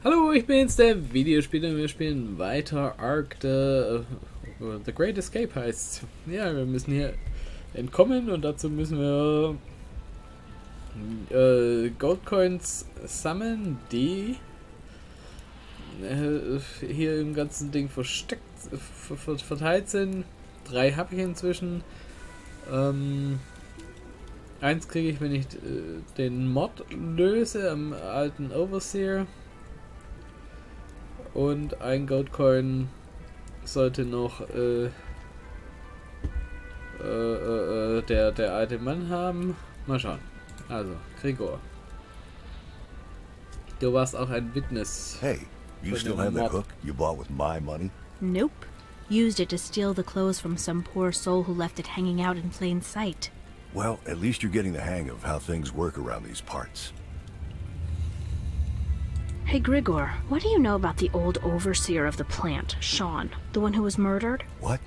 Hallo, ich bin's, der Videospieler, und wir spielen weiter ARK, The Great Escape heißt's. Ja, wir müssen hier entkommen und dazu müssen wir Goldcoins sammeln, die hier im ganzen Ding versteckt, verteilt sind. 3 habe ich inzwischen. Eins kriege ich, wenn ich den Mod löse am alten Overseer. Und ein Goldcoin sollte noch der alte Mann haben. Mal schauen. Also, Gregor. Du warst auch ein Witness. Hey, you still have that hook you bought with my money? Nope. Used it to steal the clothes from some poor soul who left it hanging out in plain sight. Well, at least you're getting the hang of how things work around these parts. Hey, Grigor, what do you know about the old overseer of the plant, Sean, the one who was murdered? What?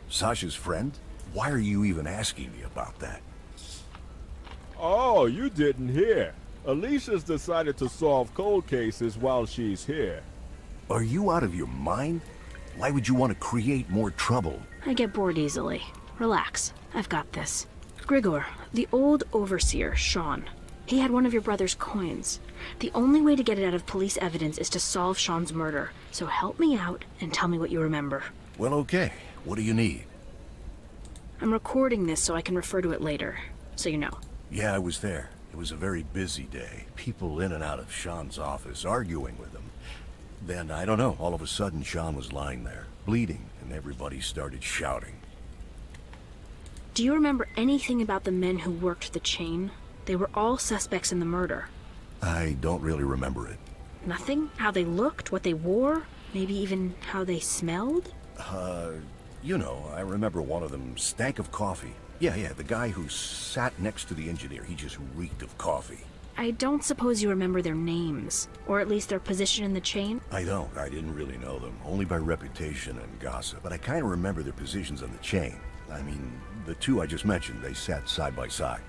Sasha's friend? Why are you even asking me about that? Oh, you didn't hear. Alicia's decided to solve cold cases while she's here. Are you out of your mind? Why would you want to create more trouble? I get bored easily. Relax, I've got this. Grigor, the old overseer, Sean, he had one of your brother's coins. The only way to get it out of police evidence is to solve Sean's murder. So help me out and tell me what you remember. Well, okay. What do you need? I'm recording this so I can refer to it later, so you know. Yeah, I was there. It was a very busy day. People in and out of Sean's office, arguing with him. Then, I don't know, all of a sudden Sean was lying there, bleeding, and everybody started shouting. Do you remember anything about the men who worked the chain? They were all suspects in the murder. I don't really remember it. Nothing? How they looked, what they wore? Maybe even how they smelled? You know, I remember one of them stank of coffee. Yeah, the guy who sat next to the engineer, he just reeked of coffee. I don't suppose you remember their names, or at least their position in the chain? I don't. I didn't really know them, only by reputation and gossip. But I kind of remember their positions on the chain. I mean, the two I just mentioned, they sat side by side.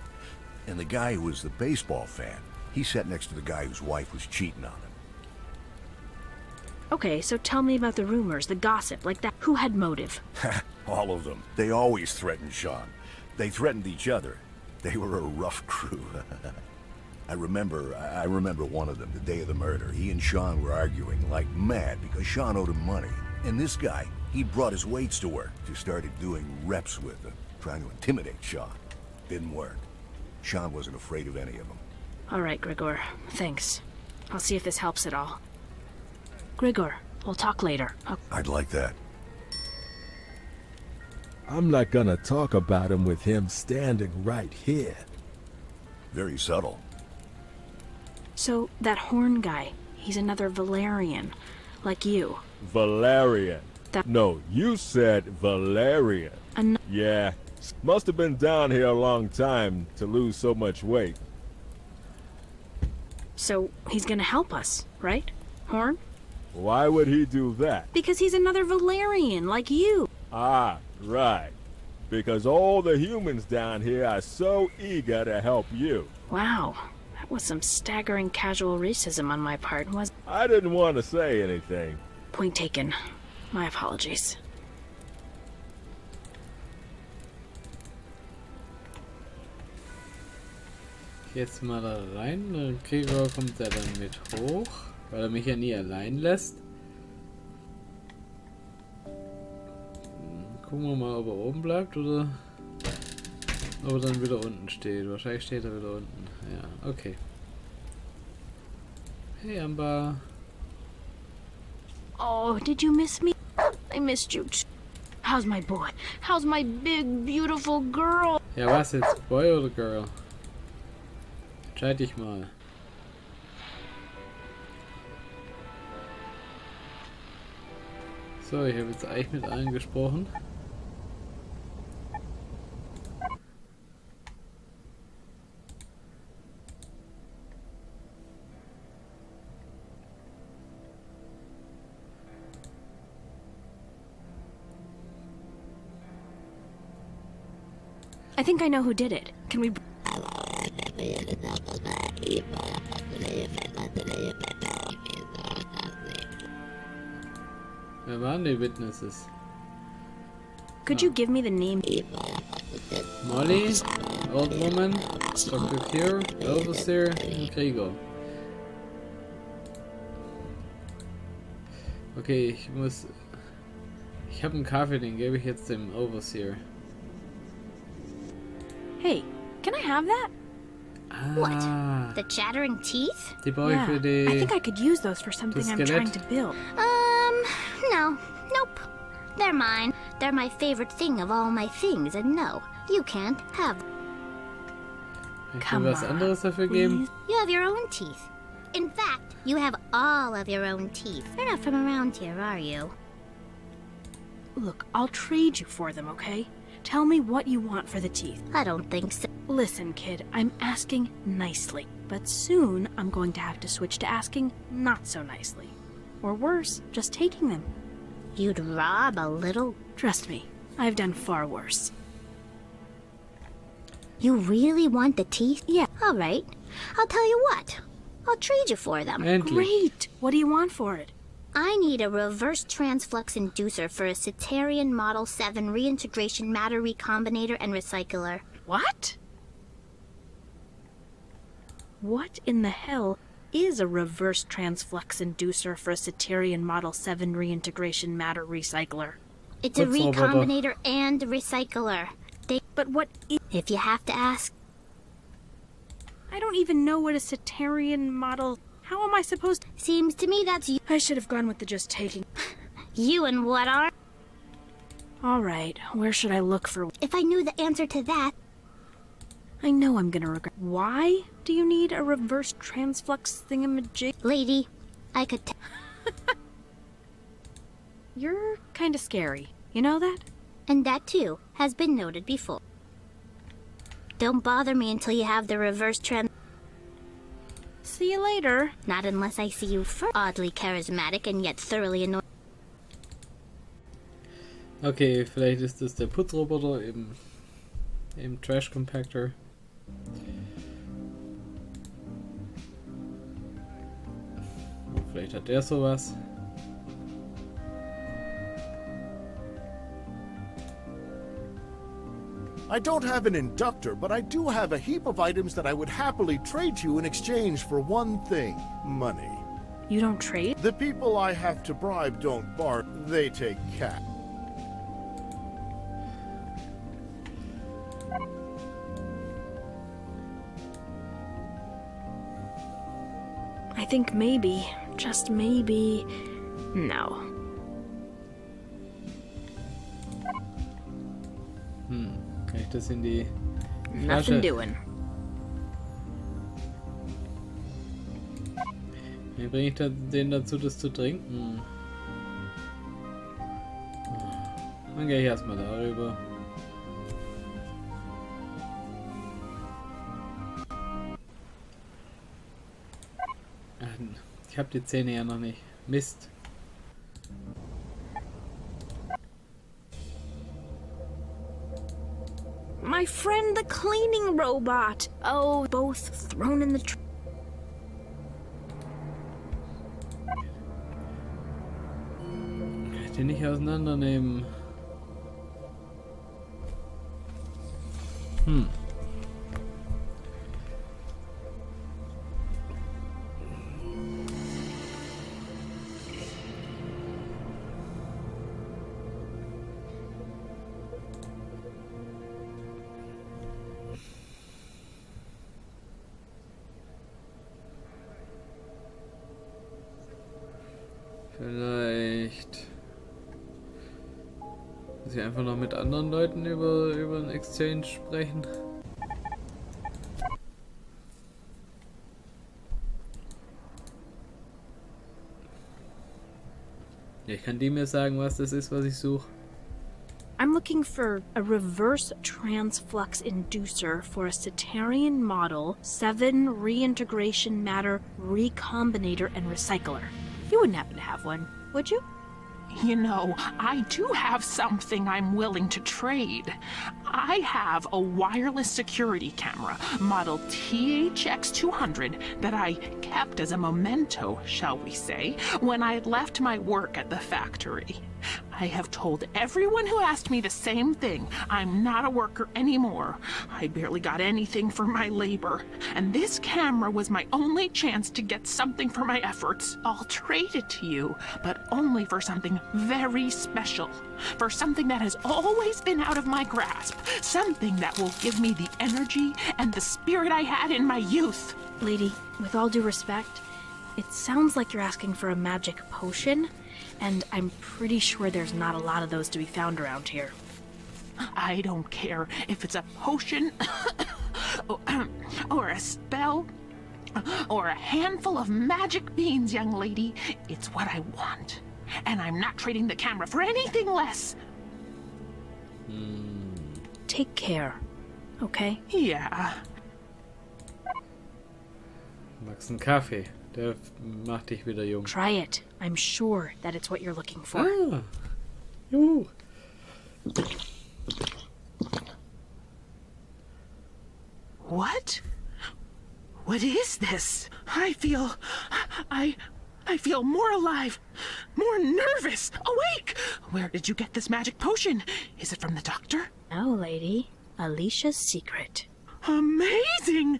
And the guy who was the baseball fan, he sat next to the guy whose wife was cheating on him. Okay, so tell me about the rumors, the gossip, like that. Who had motive? All of them. They always threatened Sean. They threatened each other. They were a rough crew. I remember one of them, the day of the murder. He and Sean were arguing like mad because Sean owed him money. And this guy, he brought his weights to work. Just started doing reps with them, trying to intimidate Sean. Didn't work. Sean wasn't afraid of any of them. All right, Grigor. Thanks. I'll see if this helps at all. Grigor, we'll talk later. I'd like that. I'm not gonna talk about him with him standing right here. Very subtle. So, that horn guy, he's another Valerian, like you. Valerian. No, you said Valerian. Yeah, must have been down here a long time to lose so much weight. So, he's gonna help us, right? Horn? Why would he do that? Because he's another Valerian, like you. Ah, right. Because all the humans down here are so eager to help you. Wow, that was some staggering casual racism on my part, was... I didn't want to say anything. Point taken. My apologies. Jetzt mal da rein. Gregor kommt ja dann mit hoch, weil er mich ja nie allein lässt. Gucken wir mal, ob er oben bleibt oder ob er dann wieder unten steht. Wahrscheinlich steht er wieder unten. Ja, okay. Hey Amber. Oh, did you miss me? I missed you too. How's my boy? How's my big, beautiful girl? Ja, was jetzt? Boy oder Girl? Entscheid dich mal. So, ich habe jetzt eigentlich mit allen gesprochen. I think I know who did it. Can we... Wer waren die Witnesses? Could you give me the name? Molly, Old Woman, Dr. Cure, Overseer, Gregor. Okay, ich habe einen Kaffee, den gebe ich jetzt dem Overseer. Hey, can I have that? Ah, The chattering teeth? die brauche ich für die... I think I could use those for something I'm Skelett? trying to build. No. Nope. They're mine. They're my favorite thing of all my things, and no, you can't have them. Ich kann was anderes dafür geben. You have your own teeth. In fact, you have all of your own teeth. You're not from around here, are you? Look, I'll trade you for them, okay? Tell me what you want for the teeth. I don't think so. Listen, kid, I'm asking nicely. But soon, I'm going to have to switch to asking not so nicely. Or worse, just taking them. You'd rob a little... Trust me, I've done far worse. You really want the teeth? Yeah. All right. I'll tell you what. I'll trade you for them. Endlich. Great! What do you want for it? I need a reverse transflux inducer for a Cetarian Model 7 reintegration matter recombinator and recycler. What? What in the hell is a reverse transflux inducer for a Cetarian Model 7 reintegration matter recycler? It's a What's all about recombinator and recycler. But what is... If you have to ask, I don't even know what a Cetarian model... How am I supposed to... seems to me that's you. I should have gone with the just taking. You and what are? All right, where should I look for... If I knew the answer to that, I know I'm gonna regret... Why do you need a reverse transflux thingamajig? lady, I could You're kinda scary. You know that? and that too has been noted before. Don't bother me until you have the reverse trans... See you later. Not unless I see you first. Oddly charismatic and yet thoroughly annoying. Okay, vielleicht ist das der Putzroboter im Trash Compactor. Vielleicht hat der sowas. I don't have an inductor, but I do have a heap of items that I would happily trade you in exchange for one thing: money. You don't trade? The people I have to bribe don't bark, they take cash. I think maybe, just maybe... No. Kann ich das in die Nothing Flasche? doing. Wie bringe ich den dazu, das zu trinken? Dann gehe ich erstmal darüber. Ich habe die Zähne ja noch nicht. Mist. My friend, the cleaning robot. Oh, both thrown in the Kann ich den nicht auseinandernehmen? Vielleicht muss ich einfach noch mit anderen Leuten über einen Exchange sprechen. Ja, ich kann die mir sagen, was das ist, was ich suche. I'm looking for a reverse transflux inducer for a Cetarian Model 7 reintegration matter recombinator and recycler. You wouldn't happen to have one, would you? You know, I do have something I'm willing to trade. I have a wireless security camera, model THX200, that I kept as a memento, shall we say, when I left my work at the factory. I have told everyone who asked me the same thing. I'm not a worker anymore. I barely got anything for my labor, and this camera was my only chance to get something for my efforts. I'll trade it to you, but only for something very special. For something that has always been out of my grasp. Something that will give me the energy and the spirit I had in my youth. Lady, with all due respect, it sounds like you're asking for a magic potion, and I'm pretty sure there's not a lot of those to be found around here. I don't care if it's a potion, or a spell, or a handful of magic beans, young lady. It's what I want. And I'm not trading the camera for anything less. Take care, okay? Yeah. Magst einen Kaffee? Der macht dich wieder jung. Try it. I'm sure that it's what you're looking for. Ah. Juhu. What? What is this? I feel more alive, more nervous, awake. Where did you get this magic potion? Is it from the doctor? No, lady. Alicia's secret. Amazing!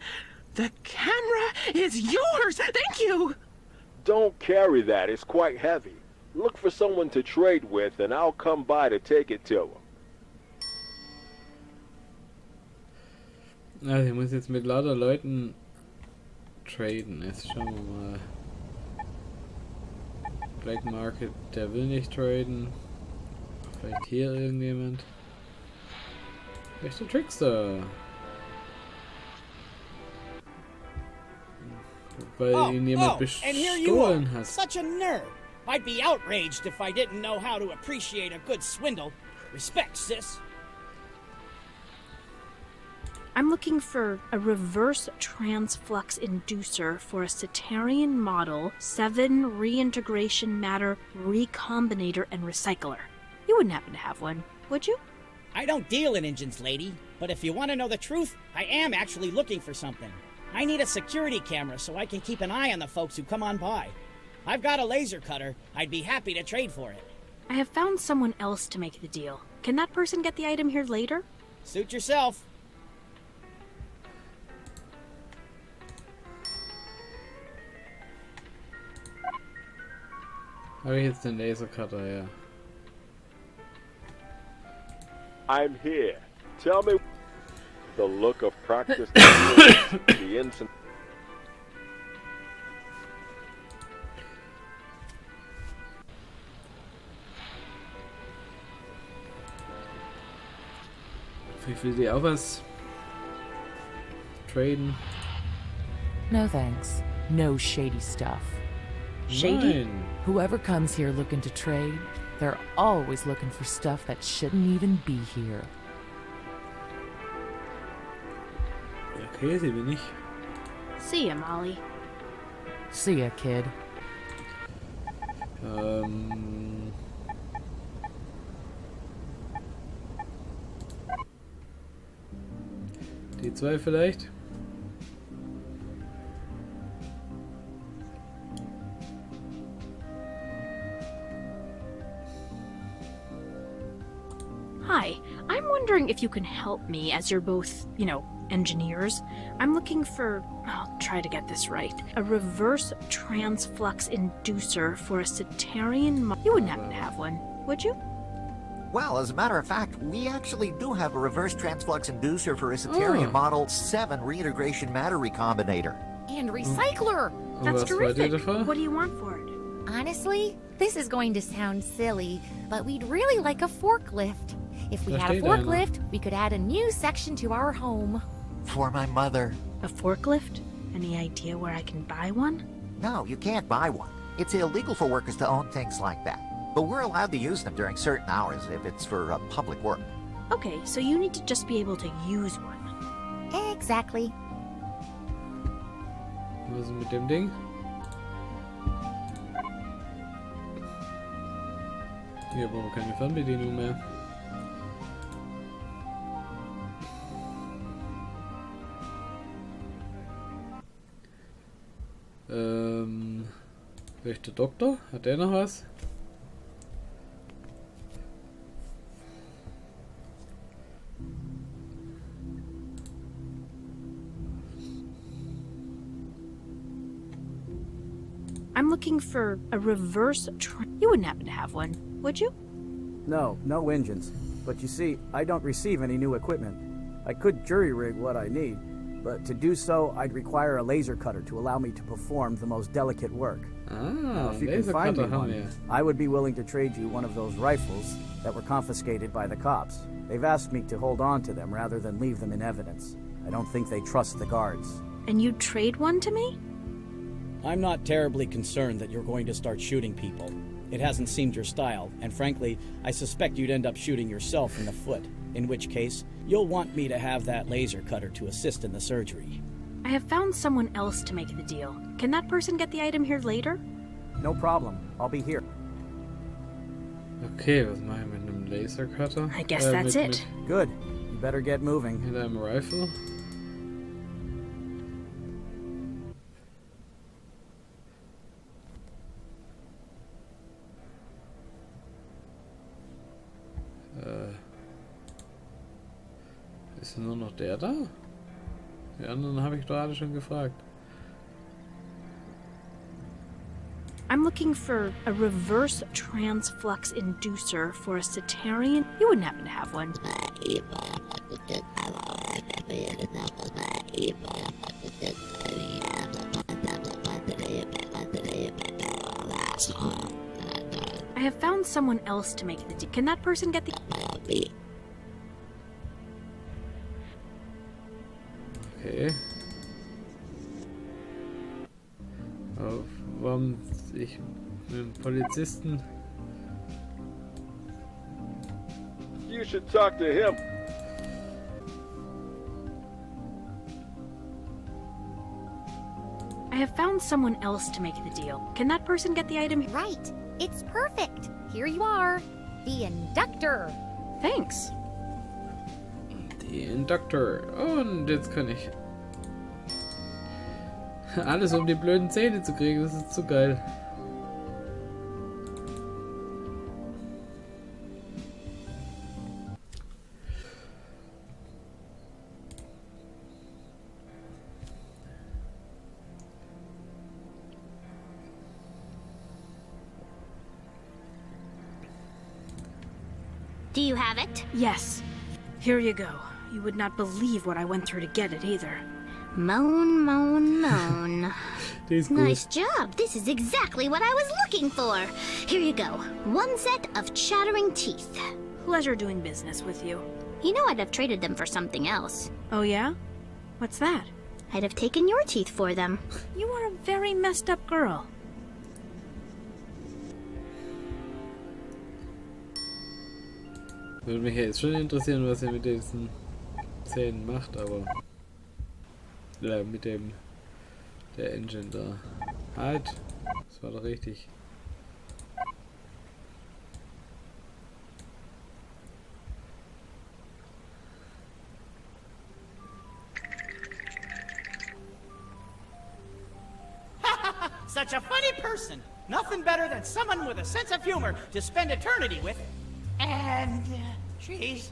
The camera is yours! Thank you! Don't carry that. It's quite heavy. Look for someone to trade with, and I'll come by to take it to him. Also ich muss jetzt mit lauter Leuten traden. Jetzt schauen wir mal. Black Market, der will nicht traden. Vielleicht hier irgendjemand. Echter Trickster. Weil ihn jemand bestohlen hat. Such a nerd. I'd be outraged if I didn't know how to appreciate a good swindle. Respect, sis. I'm looking for a reverse transflux inducer for a Cetarian model 7 reintegration matter recombinator and recycler. You wouldn't happen to have one, would you? I don't deal in engines, lady. But if you want to know the truth, I am actually looking for something. I need a security camera so I can keep an eye on the folks who come on by. I've got a laser cutter. I'd be happy to trade for it. I have found someone else to make the deal. Can that person get the item here later? Suit yourself. Habe ich jetzt den Lasercutter, ja. I'm here. Tell me the look of practice, the instant. Ich will dir auch was traden. No thanks. No shady stuff. Shady? Nein. Whoever comes here looking to trade, they're always looking for stuff that shouldn't even be here. Okay, sie bin ich. See ya, Molly. See ya, kid. Die zwei vielleicht? Hi, I'm wondering if you can help me as you're both, engineers. I'm looking for, I'll try to get this right, a reverse transflux inducer for a Cetarian You wouldn't happen to have one, would you? Well, as a matter of fact, we actually do have a reverse transflux inducer for a Cetarian Model 7 reintegration matter recombinator. And recycler! That's terrific. What do you want for it? Honestly, this is going to sound silly, but we'd really like a forklift. If we had a forklift, we could add a new section to our home. For my mother. A forklift? Any idea where I can buy one? No, you can't buy one. It's illegal for workers to own things like that. But we're allowed to use them during certain hours if it's for public work. Okay, so you need to just be able to use one. Exactly. Was ist mit dem Ding? Hier brauchen wir keine Fernbedienung mehr. Vielleicht der Doktor? Hat der noch was? I'm looking for a reverse You wouldn't happen to have one, would you? No, no engines. But you see, I don't receive any new equipment. I could jury-rig what I need, but to do so, I'd require a laser cutter to allow me to perform the most delicate work. Now, if you can find me one, I would be willing to trade you one of those rifles that were confiscated by the cops. They've asked me to hold on to them rather than leave them in evidence. I don't think they trust the guards. And you'd trade one to me? I'm not terribly concerned that you're going to start shooting people. It hasn't seemed your style, and frankly, I suspect you'd end up shooting yourself in the foot, in which case, you'll want me to have that laser cutter to assist in the surgery. I have found someone else to make the deal. Can that person get the item here later? No problem. I'll be here. Okay, was mache ich mit einem Lasercutter? I guess that's it. Good. You better get moving. Mit einem Rifle? Ist nur noch der da? Die anderen habe ich gerade schon gefragt. I'm looking for a reverse transflux inducer for a Cetarian. You wouldn't happen to have one. I have found someone else to make the deal. Can that person get the... Okay. Aber warum ich mit dem Polizisten... You should talk to him. I have found someone else to make the deal. Can that person get the item? Right. It's perfect. Here you are. The inductor. Thanks. Die Inductor. Und jetzt kann ich alles, um die blöden Zähne zu kriegen. Das ist zu geil. Do you have it? Yes. Here you go. You would not believe what I went through to get it either. Moan, moan, moan. Nice job. This is exactly what I was looking for. Here you go. One set of chattering teeth. Pleasure doing business with you. You know I'd have traded them for something else. Oh yeah? What's that? I'd have taken your teeth for them. You are a very messed up girl. Würde mich jetzt schon interessieren, was er mit diesen Zähnen macht, aber mit dem der Engine da. Halt! Das war doch richtig. Such a funny person. Nothing better than someone with a sense of humor to spend eternity with. And she's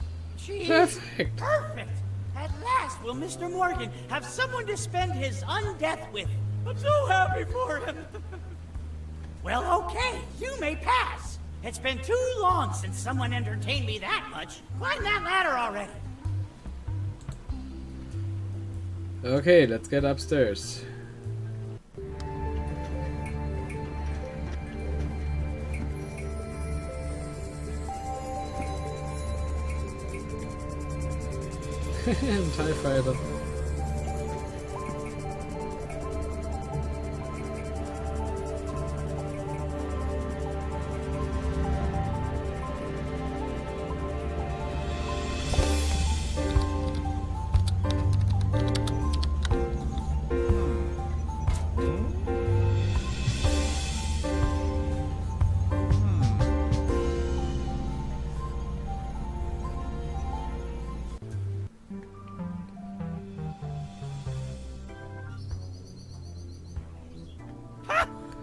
Perfect. Perfect. At last will Mr. Morgan have someone to spend his undeath with. I'm so happy for him. Well, okay, you may pass. It's been too long since someone entertained me that much. Climb that ladder already. Okay, let's get upstairs. TIE Fighter.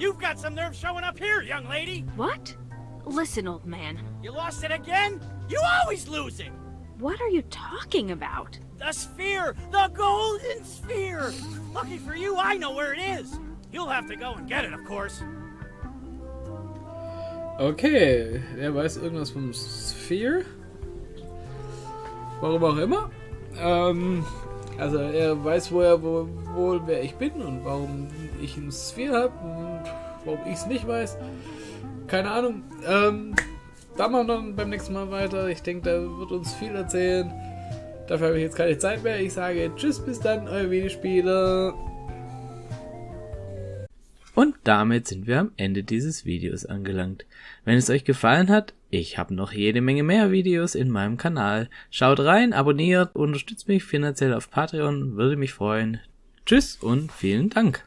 You've got some nerve showing up here, young lady. What? Listen, old man. You lost it again? You always losing. What are you talking about? The sphere! The golden sphere! Lucky for you, I know where it is. You'll have to go and get it, of course. Okay, er weiß irgendwas vom Sphere. Warum auch immer. Also er weiß wohl, wer ich bin und warum ich ein Sphere habe und warum ich es nicht weiß. Keine Ahnung. Da machen wir dann beim nächsten Mal weiter. Ich denke, da wird uns viel erzählen. Dafür habe ich jetzt keine Zeit mehr. Ich sage tschüss, bis dann, euer Videospieler. Und damit sind wir am Ende dieses Videos angelangt. Wenn es euch gefallen hat, ich habe noch jede Menge mehr Videos in meinem Kanal. Schaut rein, abonniert, unterstützt mich finanziell auf Patreon, würde mich freuen. Tschüss und vielen Dank.